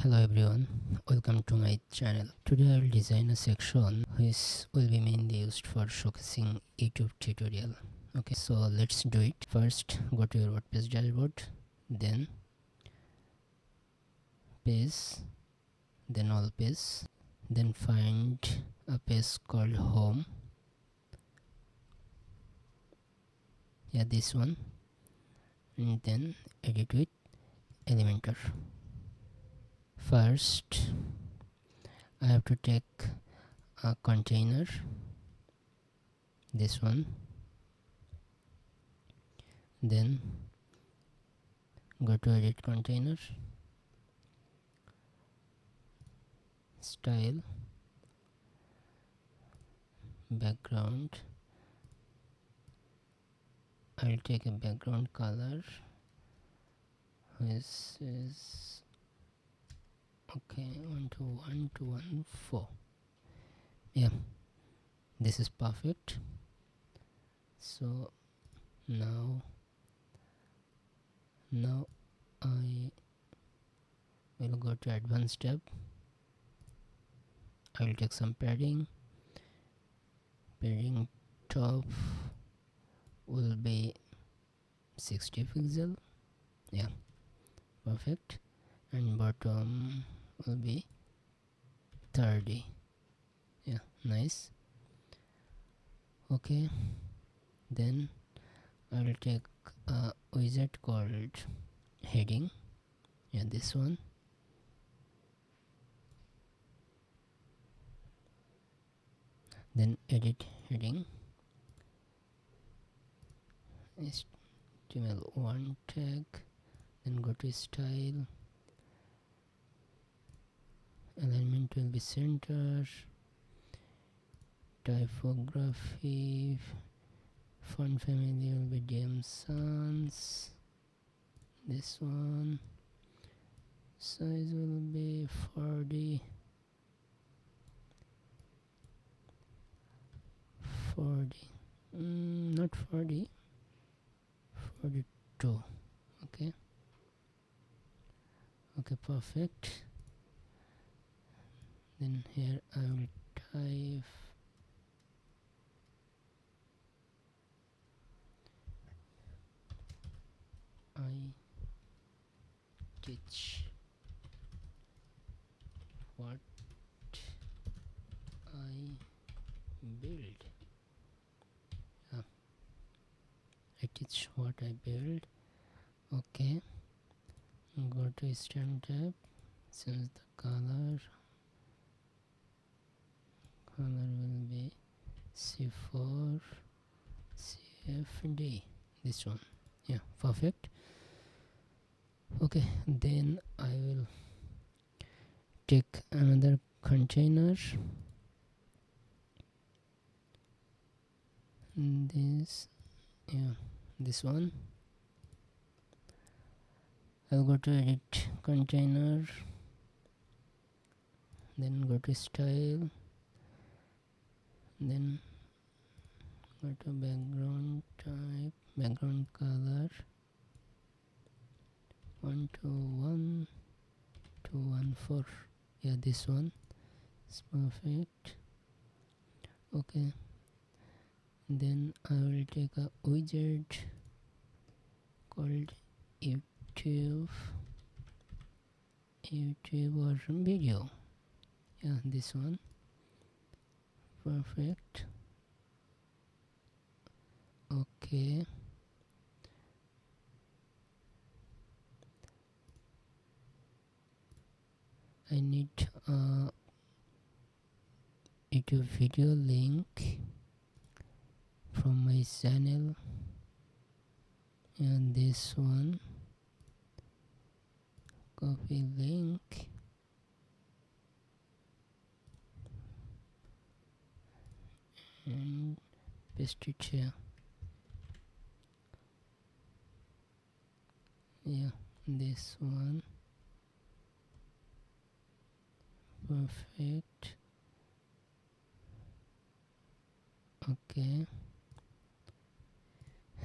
Hello everyone, welcome to my channel. Today I will design a section which will be mainly used for showcasing YouTube tutorial. Okay, so let's do it. First go to your WordPress dashboard, then page, then all page, then find a page called home. Yeah, this one, and then edit with Elementor. First I have to take a container, this one, then go to edit container, style, background. I'll take a background color which is okay, 121214. Yeah, this is perfect. So now I will go to advanced tab. I will take some padding top will be 60 pixel. Yeah, perfect. And bottom will be 30. Yeah, nice. Okay, then I will take a widget called heading. Yeah, this one. Then edit heading, HTML1 tag, then go to style, alignment will be center, typography, font family will be DM Sans, this one, size will be 40, not 40, 42. Okay, perfect. Then here I will type I teach what I build. I teach what I build. Okay, go to stem tab, change the color will be C4 CFD, this one. Yeah, perfect. Okay, then I will take another container, this one. I'll go to edit container, then go to style, then go to background type, background color 121214. Yeah, this one is perfect. Okay, then I will take a widget called YouTube or video. Yeah, this one, perfect. Okay, I need a YouTube video link from my channel, and this one, copy link and paste it here. Yeah, this one, perfect. Okay,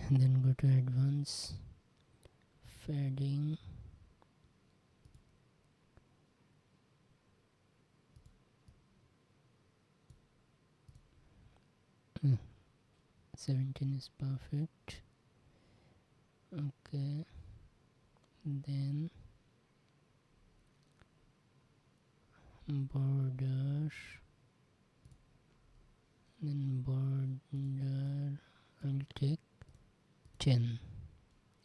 and then go to advanced, padding, 17 is perfect. Okay, then border, I'll take 10.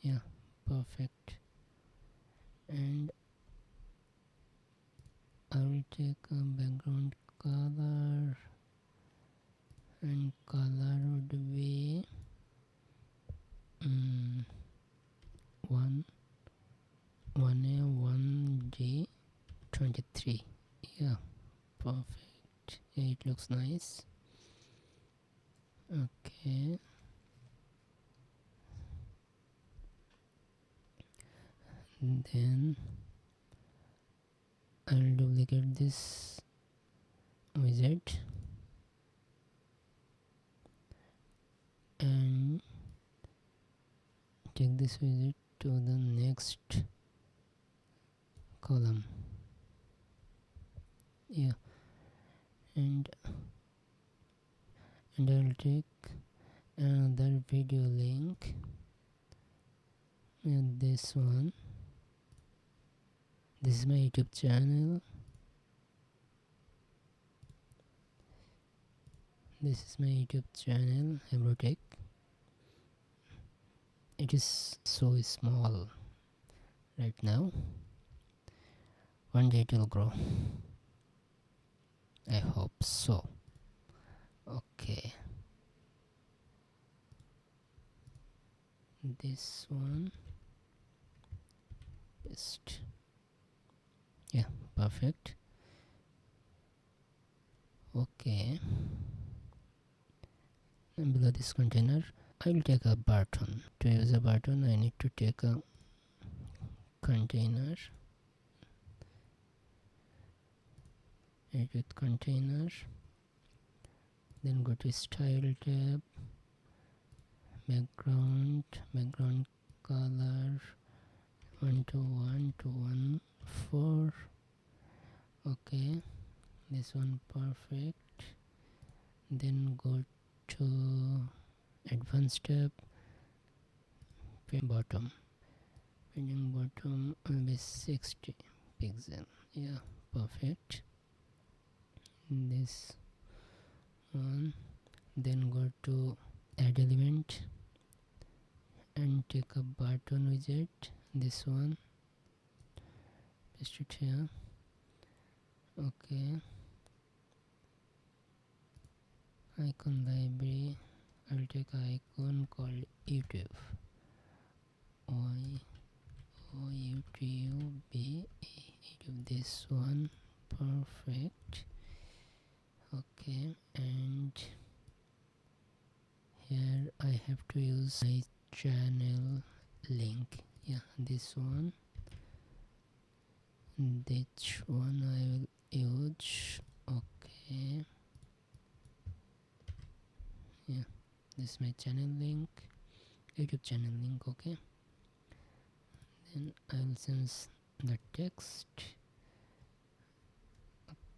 Yeah, perfect. And I will take a background color, and color would be 1 1A 1G 23. Yeah, perfect. Yeah, it looks nice. Okay, then I'll duplicate this widget and take this widget to the next column. Yeah, and I'll take another video link, and this one. This is my YouTube channel. HevroTech. It is so small right now. One day it will grow. I hope so. Okay. This one. Just. Yeah, perfect. Okay. And below this container, I will take a button. To use a button, I need to take a container. Edit container. Then go to Style tab. Background color 121 to 14. Okay, this one perfect. Then go to Advanced tab. Bottom will be 60 pixel. Yeah, perfect. This one. Then go to Add Element and take a button widget. This one, paste it here. Okay, icon library. I will take an icon called YouTube. YouTube. This one, perfect. Okay, and here I have to use my channel link. Yeah, this one. This one I will use. Okay, yeah, this is my channel link, YouTube channel link. Okay, then I will sense the text.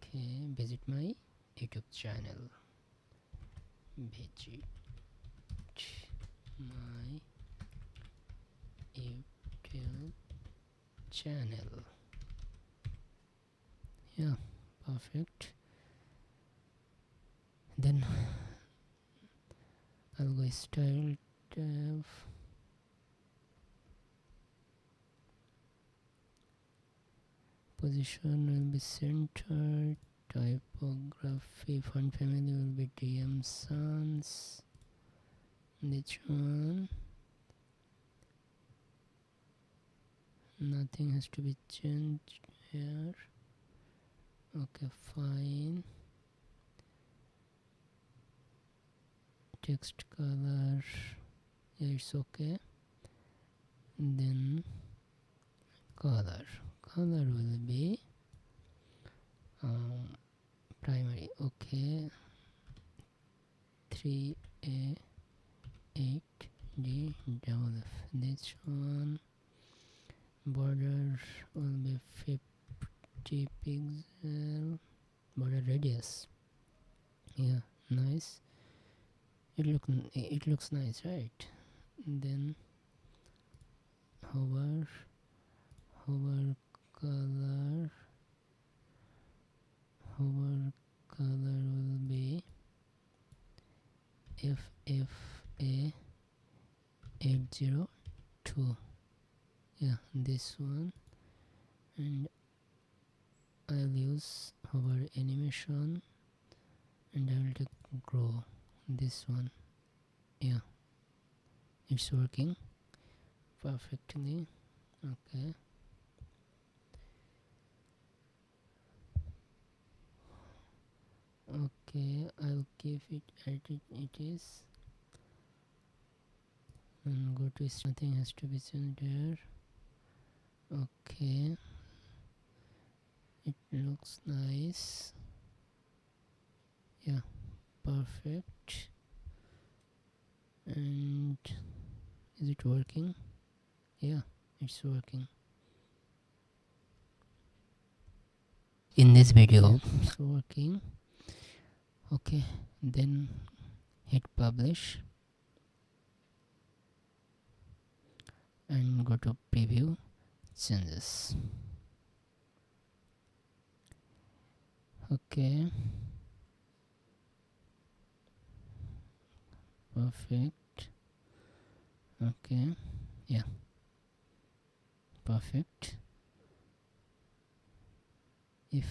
Okay, visit my YouTube channel. Visit my YouTube channel. Yeah, perfect. Then I'll go Style tab. Position will be centered. Typography font family will be DM Sans. This one, nothing has to be changed here. Okay, fine. Text color, yeah, it's okay. Then color will be primary. Okay, 3A 8D double F. This one, border will be 50 pixel. Border radius, yeah, nice. it looks nice, right? Then hover color will be FFA 802. Yeah, this one. And I'll use hover animation, and I will take grow this one. Yeah, it's working perfectly. Okay, I'll give it as it is, and go to nothing has to be changed there. Okay, it looks nice. Yeah, perfect. And is it working? Yeah, it's working. In this video, it's working. Okay, then hit publish and go to preview changes. Okay, perfect. Okay, yeah, perfect. If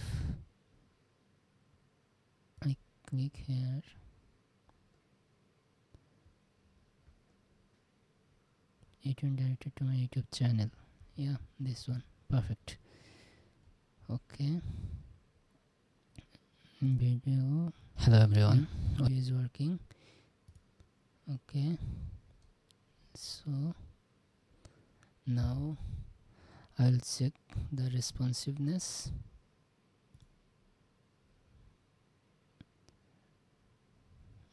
I click here, it will direct to my YouTube channel. Yeah, this one, perfect. Okay, video. Hello everyone, it is working. Okay, so now I'll check the responsiveness.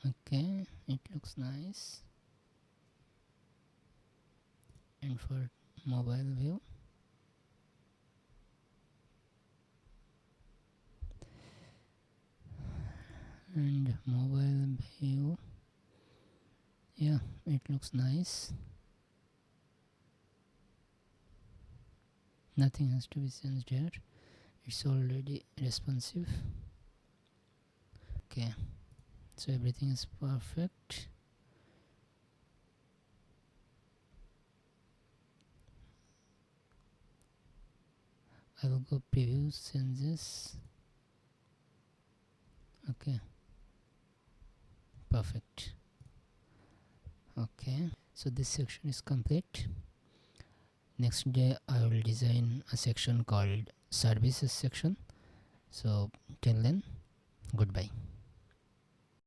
Okay, it looks nice. And for mobile view, yeah, it looks nice. Nothing has to be changed here, it's already responsive. Okay, so everything is perfect. I will go preview changes. Okay, perfect. Okay, so this section is complete. Next day I will design a section called services section. So till then, goodbye.